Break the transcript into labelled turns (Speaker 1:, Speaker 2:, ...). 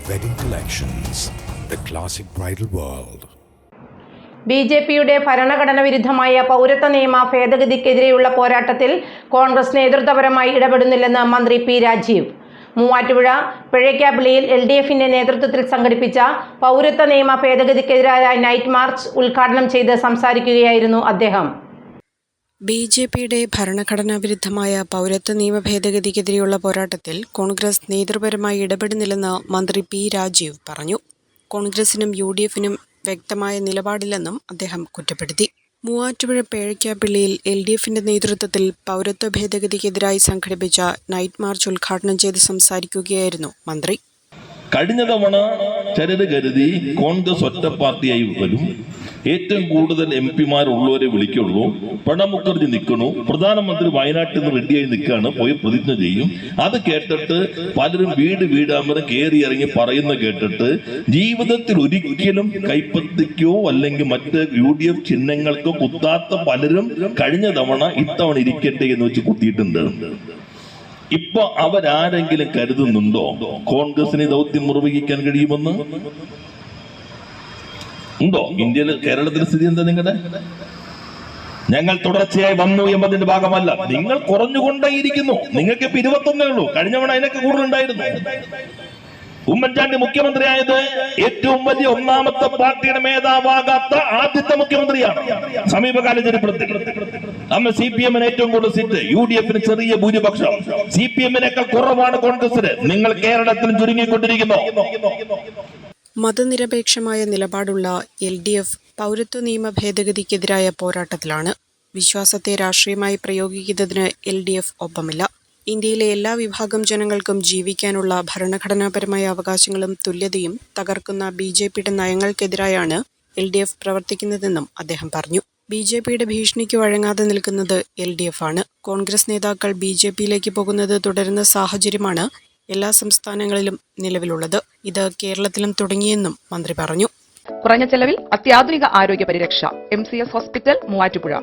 Speaker 1: Wedding Collections, the classic bridal world.
Speaker 2: ബിജെപിയുടെ ഭരണഘടന വിരുദ്ധമായ പൗരത്വ നിയമ ഭേദഗതിക്കെതിരെയുള്ള പോരാട്ടത്തിൽ കോൺഗ്രസ് നേതൃത്വപരമായി ഇടപെടുന്നില്ലെന്ന് മന്ത്രി പി രാജീവ്. മൂവാറ്റുപുഴ പിഴയ്ക്കാപ്പള്ളിയിൽ LDFന്റെ നേതൃത്വത്തിൽ സംഘടിപ്പിച്ച പൗരത്വ നിയമ ഭേദഗതിക്കെതിരായ നൈറ്റ് മാർച്ച് ഉദ്ഘാടനം ചെയ്ത് സംസാരിക്കുകയായിരുന്നു അദ്ദേഹം.
Speaker 3: ബിജെപിയുടെ ഭരണഘടനാ വിരുദ്ധമായ പൗരത്വ നിയമ ഭേദഗതിക്കെതിരെയുള്ള പോരാട്ടത്തിൽ കോൺഗ്രസ് നേതൃപരമായി ഇടപെടുന്നില്ലെന്ന് മന്ത്രി പി രാജീവ് പറഞ്ഞു. കോൺഗ്രസിനും UDFനും വ്യക്തമായ നിലപാടില്ലെന്നും അദ്ദേഹം കുറ്റപ്പെടുത്തി. മൂവാറ്റുപുഴ പേഴയ്ക്കാപ്പള്ളിയിൽ LDFന്റെ നേതൃത്വത്തിൽ പൗരത്വ ഭേദഗതിക്കെതിരായി സംഘടിപ്പിച്ച നൈറ്റ് മാർച്ച് ഉദ്ഘാടനം ചെയ്ത് സംസാരിക്കുകയായിരുന്നു മന്ത്രി.
Speaker 4: കഴിഞ്ഞ തവണ ചിലര് കരുതി കോൺഗ്രസ് ഒറ്റ പാർട്ടിയായി വരും, ഏറ്റവും കൂടുതൽ MP-മാരുള്ളവരെ വിളിക്കുള്ളൂ, പ്രണബ് മുഖർജി നിൽക്കണു, പ്രധാനമന്ത്രി വയനാട്ടിൽ നിന്ന് റെഡിയായി നിൽക്കുകയാണ്, പോയി പ്രതിജ്ഞ ചെയ്യും. അത് കേട്ടിട്ട് പലരും വീടാമ്പരം കയറി ഇറങ്ങി പറയുന്ന കേട്ടിട്ട് ജീവിതത്തിൽ ഒരിക്കലും കൈപ്പത്തിക്കോ അല്ലെങ്കിൽ മറ്റ് UDF ചിഹ്നങ്ങൾക്കോ കുത്താത്ത പലരും കഴിഞ്ഞ തവണ ഇത്തവണ ഇരിക്കട്ടെ എന്ന് വെച്ച് കുത്തിയിട്ടുണ്ട്. ഇപ്പൊ അവരാരെങ്കിലും കരുതുന്നുണ്ടോ കോൺഗ്രസിന് ദൗത്യം നിർവഹിക്കാൻ കഴിയുമെന്ന്? ഉണ്ടോ? ഇന്ത്യയിൽ കേരളത്തിലെ സ്ഥിതി എന്താ നിങ്ങളുടെ? ഞങ്ങൾ തുടർച്ചയായി വന്നു എന്നതിന്റെ ഭാഗമല്ല, നിങ്ങൾ കുറഞ്ഞുകൊണ്ടേയിരിക്കുന്നു. നിങ്ങൾക്ക് ഇപ്പൊ 21 ഉള്ളൂ. കഴിഞ്ഞവണ അതിനൊക്കെ കൂടുതലുണ്ടായിരുന്നു. ഉമ്മൻചാണ്ടി മുഖ്യമന്ത്രിയായത് ഏറ്റവും വലിയ ഒന്നാമത്തെ പാർട്ടിയുടെ മേധാവാകാത്ത ആദ്യത്തെ മുഖ്യമന്ത്രിയാണ് സമീപകാല ചരിത്രത്തിൽ. അന്ന് CPM-ന് ഏറ്റവും കൂടുതൽ സീറ്റ്, UDF-ന് ചെറിയ ഭൂരിപക്ഷം, CPM-നേക്കാൾ കുറവാണ് കോൺഗ്രസിന്. നിങ്ങൾ കേരളത്തിൽ ചുരുങ്ങിക്കൊണ്ടിരിക്കുന്നു.
Speaker 3: മതനിരപേക്ഷമായ നിലപാടുള്ള LDF പൗരത്വ നിയമ ഭേദഗതിക്കെതിരായ പോരാട്ടത്തിലാണ്. വിശ്വാസത്തെ രാഷ്ട്രീയമായി പ്രയോഗിക്കുന്നതിന് LDF ഒപ്പമില്ല. ഇന്ത്യയിലെ എല്ലാ വിഭാഗം ജനങ്ങൾക്കും ജീവിക്കാനുള്ള ഭരണഘടനാപരമായ അവകാശങ്ങളും തുല്യതയും തകർക്കുന്ന BJPയുടെ നയങ്ങൾക്കെതിരായാണ് LDF പ്രവർത്തിക്കുന്നതെന്നും അദ്ദേഹം പറഞ്ഞു. BJPയുടെ ഭീഷണിക്ക് വഴങ്ങാതെ നിൽക്കുന്നത് LDF ആണ്. കോൺഗ്രസ് നേതാക്കൾ BJPയിലേക്ക് പോകുന്നത് തുടരുന്ന സാഹചര്യമാണ് എല്ലാ സംസ്ഥാനങ്ങളിലും നിലവിലുള്ളത്. ഇത് കേരളത്തിലും തുടങ്ങിയെന്നും മന്ത്രി പറഞ്ഞു.
Speaker 5: കുറഞ്ഞ ചെലവിൽ അത്യാധുനിക ആരോഗ്യ പരിരക്ഷ MCS ഹോസ്പിറ്റൽ മൂവാറ്റുപുഴ.